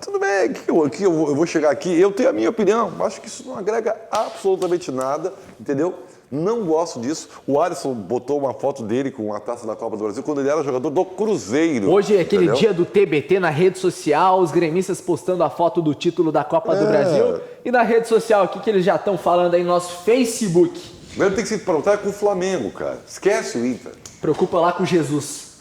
Tudo bem, eu vou chegar aqui, eu tenho a minha opinião, acho que isso não agrega absolutamente nada, entendeu? Não gosto disso. O Alisson botou uma foto dele com a taça da Copa do Brasil quando ele era jogador do Cruzeiro. Hoje é aquele dia do TBT na rede social, os gremistas postando a foto do título da Copa do Brasil. E na rede social, o que eles já estão falando aí no nosso Facebook? Primeiro tem que se perguntar com o Flamengo, cara. Esquece o Inter. Preocupa lá com Jesus.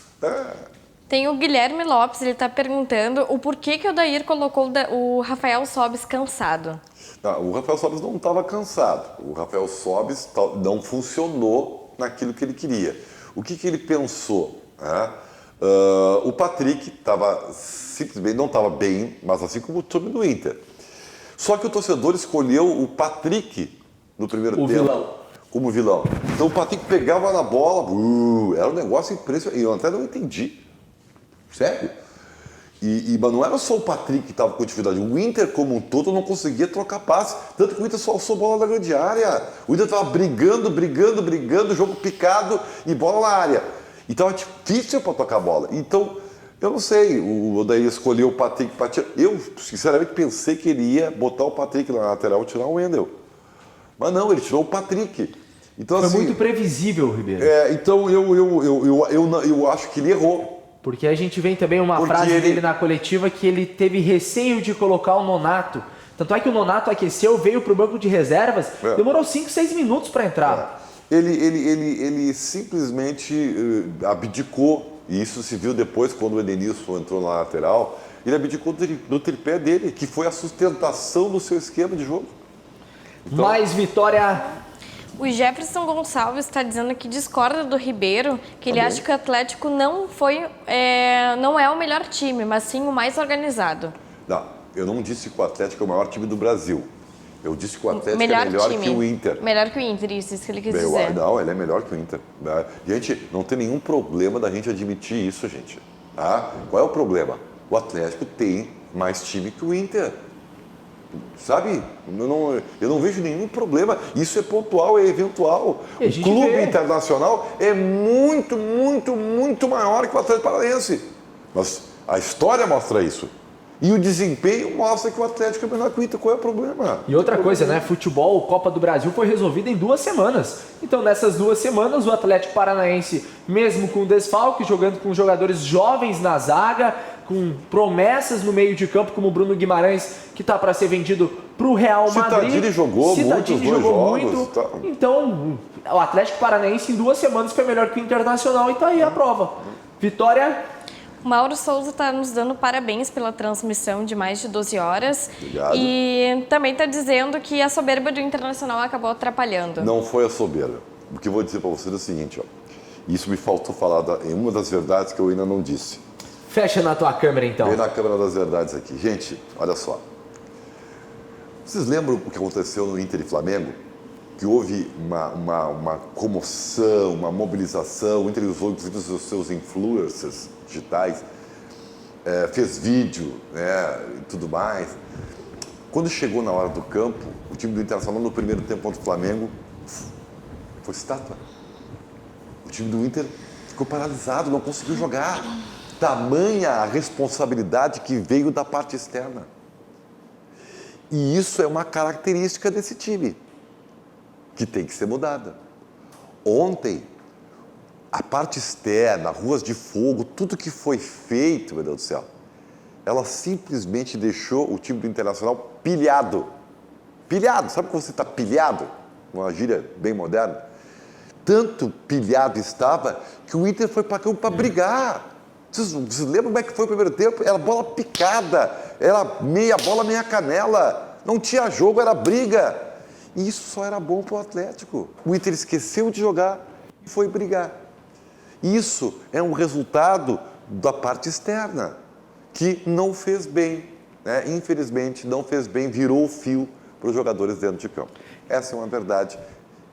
Tem o Guilherme Lopes, ele está perguntando o porquê que o Odair colocou o Rafael Sobis cansado. Não, o Rafael Sobis não estava cansado. O Rafael Sobis não funcionou naquilo que ele queria. O que ele pensou? O Patrick simplesmente não estava bem, mas assim como o time do Inter. Só que o torcedor escolheu o Patrick no primeiro tempo. Vilão. Como vilão. Então o Patrick pegava na bola, era um negócio impressionante. Eu até não entendi. Sério? Mas não era só o Patrick que estava com dificuldade. O Inter, como um todo, não conseguia trocar passe. Tanto que o Inter só alçou bola na grande área. O Inter estava brigando, jogo picado e bola na área. E estava difícil para tocar a bola. Então, eu não sei, o Odair escolheu o Patrick para tirar. Eu, sinceramente, pensei que ele ia botar o Patrick na lateral e tirar o Wendel. Mas não, ele tirou o Patrick. Então, Foi assim, muito previsível, Ribeiro. Então, eu acho que ele errou. Porque a gente vem também uma frase dele na coletiva que ele teve receio de colocar o Nonato. Tanto é que o Nonato aqueceu, veio para o banco de reservas, demorou 5, 6 minutos para entrar. Ele simplesmente abdicou, e isso se viu depois quando o Edenilson entrou na lateral, ele abdicou do tripé dele, que foi a sustentação do seu esquema de jogo. Então, mais vitória... O Jefferson Gonçalves está dizendo que discorda do Ribeiro, que ele acha que o Atlético não é o melhor time, mas sim o mais organizado. Não, eu não disse que o Atlético é o maior time do Brasil. Eu disse que o Atlético é melhor que o Inter. Melhor que o Inter, isso que ele quis dizer. Não, ele é melhor que o Inter. Gente, não tem nenhum problema da gente admitir isso, gente. Qual é o problema? O Atlético tem mais time que o Inter. Sabe? Eu não vejo nenhum problema. Isso é pontual, é eventual. O clube internacional é muito, muito, muito maior que o Atlético Paranaense. Mas a história mostra isso. E o desempenho mostra que o Atlético é menor que o Inter. Qual é o problema? E outra coisa, né? Futebol, Copa do Brasil foi resolvido em 2 semanas. Então, nessas 2 semanas, o Atlético Paranaense, mesmo com desfalque, jogando com jogadores jovens na zaga, com promessas no meio de campo, como o Bruno Guimarães, que está para ser vendido para o Real Madrid. Citadini jogou muito. Tá. Então, o Atlético Paranaense, em 2 semanas, foi melhor que o Internacional e está aí a prova. Vitória... Mauro Souza está nos dando parabéns pela transmissão de mais de 12 horas. Obrigado. E também está dizendo que a soberba do Internacional acabou atrapalhando. Não foi a soberba. O que eu vou dizer para vocês é o seguinte, isso me faltou falar em uma das verdades que eu ainda não disse. Fecha na tua câmera, então. Vem na câmera das verdades aqui. Gente, olha só. Vocês lembram o que aconteceu no Inter e Flamengo? Que houve uma comoção, uma mobilização, o Inter usou inclusive os seus influencers digitais, fez vídeo, e tudo mais. Quando chegou na hora do campo, o time do Internacional no primeiro tempo contra o Flamengo foi estátua. O time do Inter ficou paralisado, não conseguiu jogar. Tamanha a responsabilidade que veio da parte externa. E isso é uma característica desse time, que tem que ser mudada. Ontem, a parte externa, ruas de fogo, tudo que foi feito, meu Deus do céu, ela simplesmente deixou o time do Internacional pilhado. Pilhado, sabe quando você está pilhado? Uma gíria bem moderna. tanto pilhado estava que o Inter foi para campo para brigar. Vocês lembram como é que foi o primeiro tempo? Era bola picada, era meia bola, meia canela. Não tinha jogo, era briga. E isso só era bom para o Atlético. O Inter esqueceu de jogar e foi brigar. Isso é um resultado da parte externa, que não fez bem, né? Infelizmente não fez bem, virou o fio para os jogadores dentro de campo. Essa é uma verdade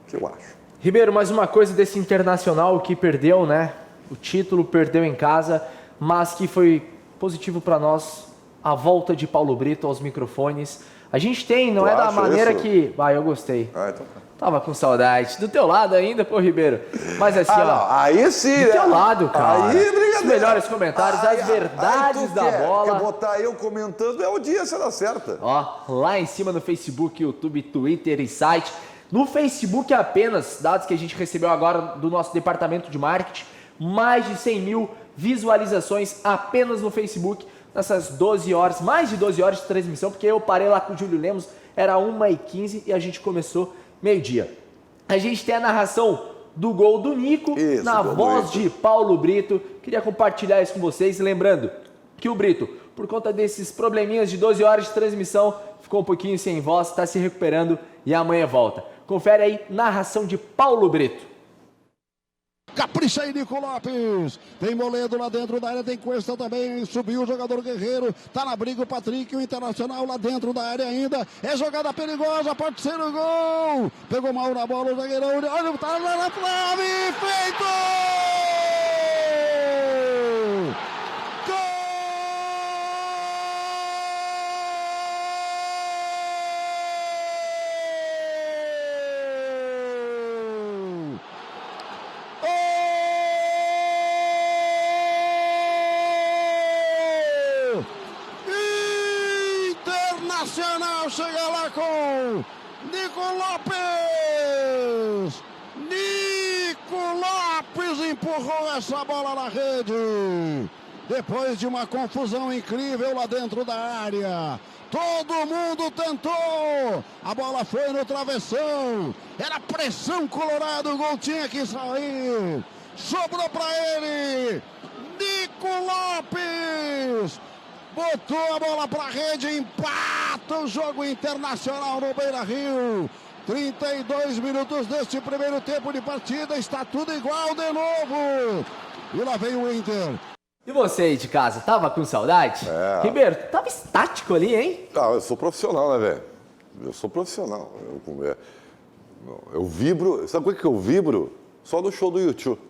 que eu acho. Ribeiro, mais uma coisa desse Internacional que perdeu, né? O título perdeu em casa, mas que foi positivo para nós, a volta de Paulo Brito aos microfones. A gente tem, não é da maneira que... eu gostei. Então tá. Tava com saudade. Do teu lado ainda, pô, Ribeiro. Mas assim, aí sim, do teu lado, cara. Aí, os melhores comentários, as verdades da bola. Quer botar eu comentando, é o dia, se dá certo. Lá em cima no Facebook, YouTube, Twitter e site. No Facebook apenas, dados que a gente recebeu agora do nosso departamento de marketing, mais de 100 mil visualizações apenas no Facebook, nessas 12 horas, mais de 12 horas de transmissão, porque eu parei lá com o Júlio Lemos, era 1h15 e a gente começou meio-dia. A gente tem a narração do gol do Nico, na voz de Paulo Brito. Queria compartilhar isso com vocês, lembrando que o Brito, por conta desses probleminhas de 12 horas de transmissão, ficou um pouquinho sem voz, está se recuperando e amanhã volta. Confere aí, narração de Paulo Brito. Capricha aí, Nico Lopes. Tem Moledo lá dentro da área, tem Cuesta também. Subiu o jogador Guerreiro. Tá na briga o Patrick, o Internacional lá dentro da área ainda. É jogada perigosa, pode ser o gol. Pegou mal na bola o zagueirão. Olha, tá lá na Flávia. Feito! Chega lá com Nico Lopes. Nico Lopes empurrou essa bola na rede. Depois de uma confusão incrível lá dentro da área. Todo mundo tentou. A bola foi no travessão. Era pressão colorado. O gol tinha que sair. Sobrou para ele. Nico Lopes. Botou a bola para a rede, empata o jogo Internacional no Beira-Rio. 32 minutos deste primeiro tempo de partida, está tudo igual de novo. E lá vem o Inter. E você aí de casa, tava com saudade? Ribeiro, tava estático ali, hein? Eu sou profissional, né, velho? Eu sou profissional. Eu vibro, sabe o que eu vibro? Só no show do YouTube.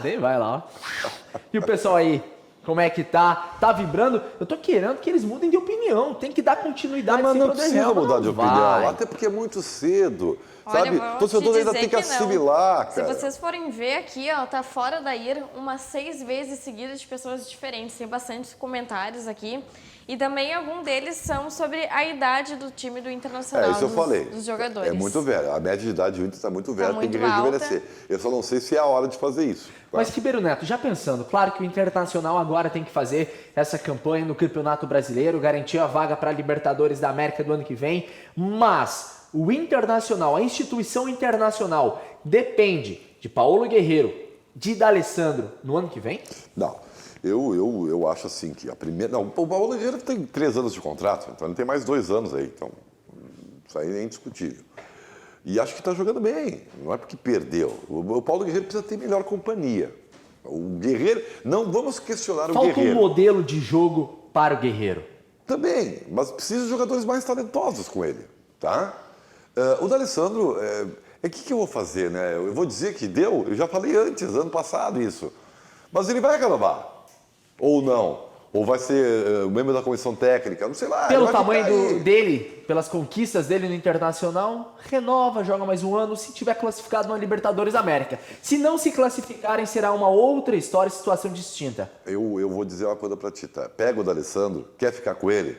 Nem vai lá, ó. E o pessoal aí? Como é que tá? Tá vibrando? Eu tô querendo que eles mudem de opinião. Tem que dar continuidade. Mas não precisa mudar de opinião. Até porque é muito cedo. Sabe? O torcedor ainda tem que assimilar, cara. Se vocês forem ver aqui, ó, tá fora da IR umas 6 vezes seguidas de pessoas diferentes. Tem bastante comentários aqui. E também algum deles são sobre a idade do time do Internacional, isso eu falei. Dos jogadores. É muito velho. A média de idade do Inter está muito velha, tem que rejuvenescer. Eu só não sei se é a hora de fazer isso. Mas, Ribeiro Neto, já pensando, claro que o Internacional agora tem que fazer essa campanha no Campeonato Brasileiro, garantir a vaga para a Libertadores da América do ano que vem, mas o Internacional, a instituição internacional, depende de Paulo Guerreiro, de D'Alessandro no ano que vem? Não. Eu acho assim que a primeira... Não, o Paulo Guerreiro tem 3 anos de contrato, então ele tem mais 2 anos aí, então isso aí é indiscutível. E acho que está jogando bem, não é porque perdeu. O Paulo Guerreiro precisa ter melhor companhia. O Guerreiro... Não vamos questionar o Guerreiro. Falta um modelo de jogo para o Guerreiro. Também, mas precisa de jogadores mais talentosos com ele, tá? O D'Alessandro, o que eu vou fazer, né? Eu vou dizer que deu, eu já falei antes, ano passado isso. Mas ele vai renovar. Ou não? Ou vai ser membro da comissão técnica? Não sei lá. Pelo tamanho dele, pelas conquistas dele no Internacional, renova, joga mais um ano, se tiver classificado na Libertadores América. Se não se classificarem, será uma outra história, situação distinta. Eu vou dizer uma coisa pra ti, tá? Pega o D'Alessandro, quer ficar com ele?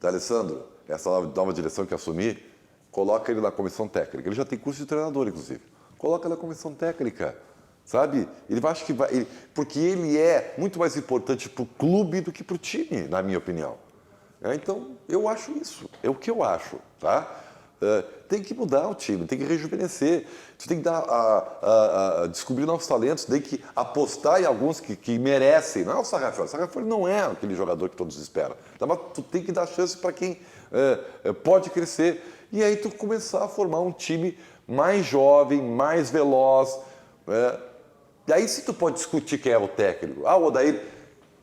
D'Alessandro, essa nova direção que assumir, coloca ele na comissão técnica. Ele já tem curso de treinador, inclusive. Coloca ele na comissão técnica. Sabe? Ele vai, acho que vai, porque ele é muito mais importante para o clube do que para o time, na minha opinião. Então, eu acho isso. É o que eu acho, tá? Tem que mudar o time, tem que rejuvenescer, tu tem que descobrir novos talentos, tem que apostar em alguns que merecem. Não é o Sarrafiori. O Sarrafiori não é aquele jogador que todos esperam. Então, mas tu tem que dar chance para quem pode crescer. E aí tu começar a formar um time mais jovem, mais veloz. E aí sim tu pode discutir quem é o técnico. O Odair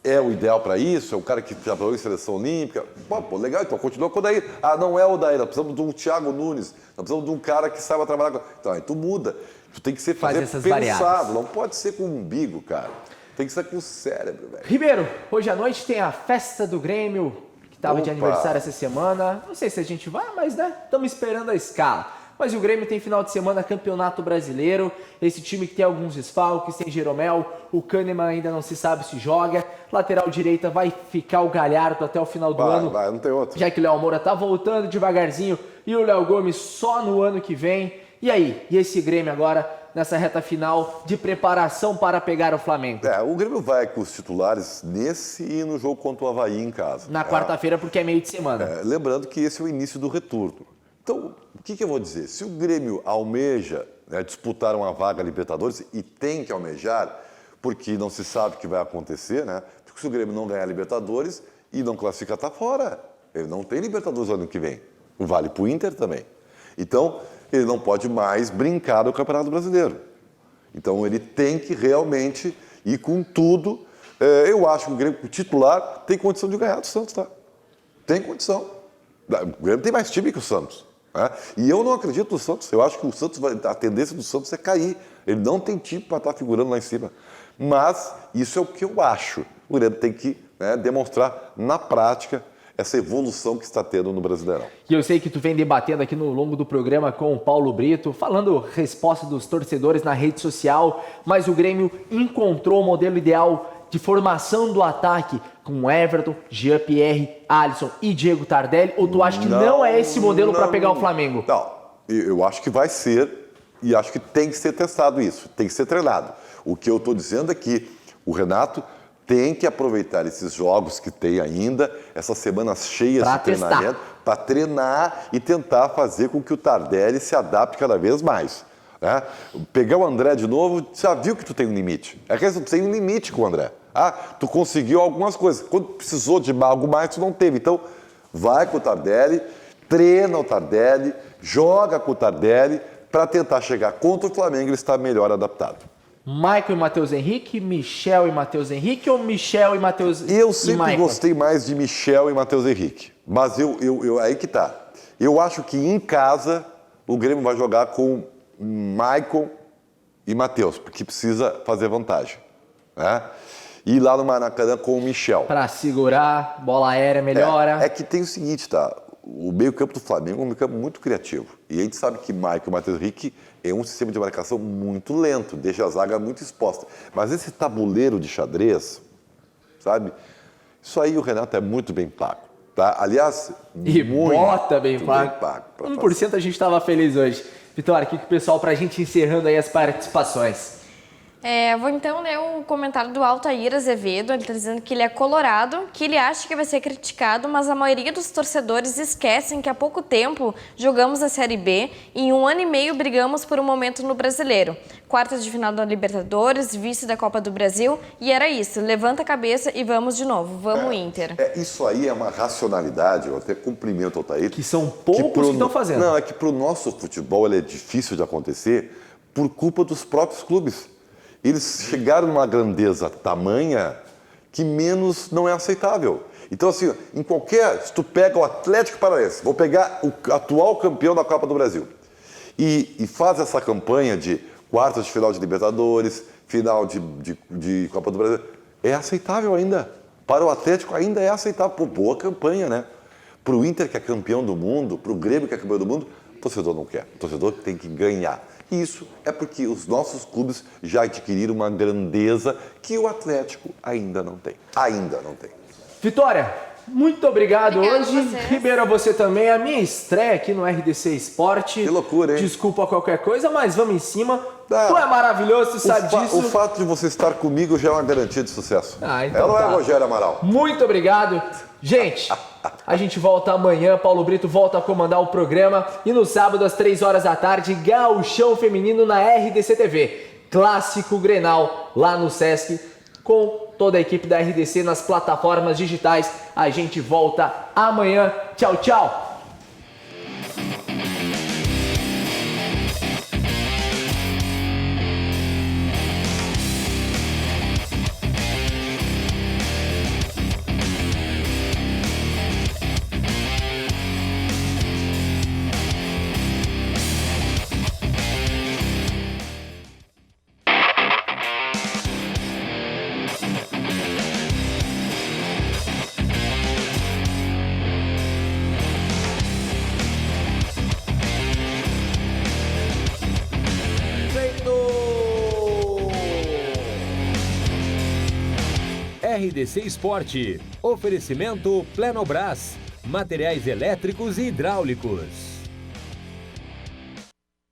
é o ideal para isso, é o cara que já trabalhou em seleção olímpica. Pô, legal, então continua com o Odair. Não é o Odair, nós precisamos de um Thiago Nunes, nós precisamos de um cara que saiba trabalhar com... Então aí tu muda, tu tem que ser pensado, variáveis. Não pode ser com o umbigo, cara. Tem que ser com o cérebro, velho. Ribeiro, hoje à noite tem a festa do Grêmio, que estava de aniversário essa semana. Não sei se a gente vai, mas estamos esperando a escala. Mas o Grêmio tem final de semana Campeonato Brasileiro, esse time que tem alguns desfalques, tem Jeromel, o Kahneman ainda não se sabe se joga, lateral direita vai ficar o Galhardo até o final do ano, não tem outro. Já que o Léo Moura tá voltando devagarzinho e o Léo Gomes só no ano que vem. E aí, e esse Grêmio agora nessa reta final de preparação para pegar o Flamengo? O Grêmio vai com os titulares nesse e no jogo contra o Avaí em casa. Na quarta-feira, porque é meio de semana. Lembrando que esse é o início do retorno. Então, o que eu vou dizer? Se o Grêmio almeja disputar uma vaga Libertadores, e tem que almejar, porque não se sabe o que vai acontecer, né? Porque se o Grêmio não ganhar Libertadores e não classificar, está fora. Ele não tem Libertadores no ano que vem. Vale para o Inter também. Então, ele não pode mais brincar do Campeonato Brasileiro. Então, ele tem que realmente ir com tudo. Eu acho que o Grêmio titular tem condição de ganhar do Santos, tá? Tem condição. O Grêmio tem mais time que o Santos. E eu não acredito no Santos. Eu acho que o Santos a tendência do Santos é cair. Ele não tem time para estar figurando lá em cima. Mas isso é o que eu acho. O Grêmio tem que demonstrar na prática essa evolução que está tendo no Brasileirão. E eu sei que tu vem debatendo aqui no longo do programa com o Paulo Brito, falando resposta dos torcedores na rede social, mas o Grêmio encontrou o modelo ideal de formação do ataque com Everton, Jean-Pierre, Alisson e Diego Tardelli, ou tu acha que não é esse modelo para pegar o Flamengo? Não, eu acho que vai ser e acho que tem que ser testado isso, tem que ser treinado. O que eu estou dizendo é que o Renato tem que aproveitar esses jogos que tem ainda, essas semanas cheias de treinamento, para treinar e tentar fazer com que o Tardelli se adapte cada vez mais. Pegar o André de novo, já viu que tu tem um limite. É que tu tem um limite com o André. Tu conseguiu algumas coisas. Quando precisou de algo mais, tu não teve. Então, vai com o Tardelli, treina o Tardelli, joga com o Tardelli, para tentar chegar contra o Flamengo, ele está melhor adaptado. Maicon e Matheus Henrique, Michel e Matheus Henrique ou Michel e Matheus Henrique? Eu sempre gostei mais de Michel e Matheus Henrique. Mas aí que tá. Eu acho que em casa o Grêmio vai jogar com Maicon e Matheus, porque precisa fazer vantagem. E lá no Maracanã com o Michel. Para segurar, bola aérea melhora. É que tem o seguinte, tá? O meio-campo do Flamengo é um meio-campo muito criativo. E a gente sabe que Maicon e Matheus Henrique é um sistema de marcação muito lento, deixa a zaga muito exposta. Mas esse tabuleiro de xadrez, sabe? Isso aí o Renato é muito bem pago. Tá? Aliás, e muito bota bem pago. 1% a gente estava feliz hoje. Vitória, aqui com o pessoal para a gente encerrando aí as participações. Vou então ler o comentário do Altair Azevedo. Ele está dizendo que ele é colorado, que ele acha que vai ser criticado, mas a maioria dos torcedores esquecem que há pouco tempo jogamos a Série B e em 1 ano e meio brigamos por um momento no Brasileiro. Quartas de final da Libertadores, vice da Copa do Brasil, e era isso. Levanta a cabeça e vamos de novo. Vamos, Inter. Isso aí é uma racionalidade, eu até cumprimento o Altair. Que são poucos que estão fazendo. Não, é que para o nosso futebol ele é difícil de acontecer por culpa dos próprios clubes. Eles chegaram numa grandeza tamanha que menos não é aceitável. Então, assim, se tu pega o Atlético Paranaense, vou pegar o atual campeão da Copa do Brasil, e faz essa campanha de quartas de final de Libertadores, final de Copa do Brasil, é aceitável ainda. Para o Atlético ainda é aceitável. Pô, boa campanha, né? Para o Inter, que é campeão do mundo, para o Grêmio, que é campeão do mundo, o torcedor não quer. O torcedor tem que ganhar. Isso é porque os nossos clubes já adquiriram uma grandeza que o Atlético ainda não tem. Ainda não tem. Vitória, muito obrigado hoje. A Ribeiro, a você também. A minha estreia aqui no RDC Esporte. Que loucura, hein? Desculpa qualquer coisa, mas vamos em cima. Tu é maravilhoso, tu sabe disso. O fato de você estar comigo já é uma garantia de sucesso. Então Ela não é Rogério Amaral. Muito obrigado. Gente, A gente volta amanhã, Paulo Brito volta a comandar o programa. E no sábado, às 3 horas da tarde, Gauchão Feminino na RDC TV. Clássico Grenal lá no Sesc, com toda a equipe da RDC nas plataformas digitais. A gente volta amanhã. Tchau, tchau! RDC Esporte. Oferecimento Plenobras. Materiais elétricos e hidráulicos.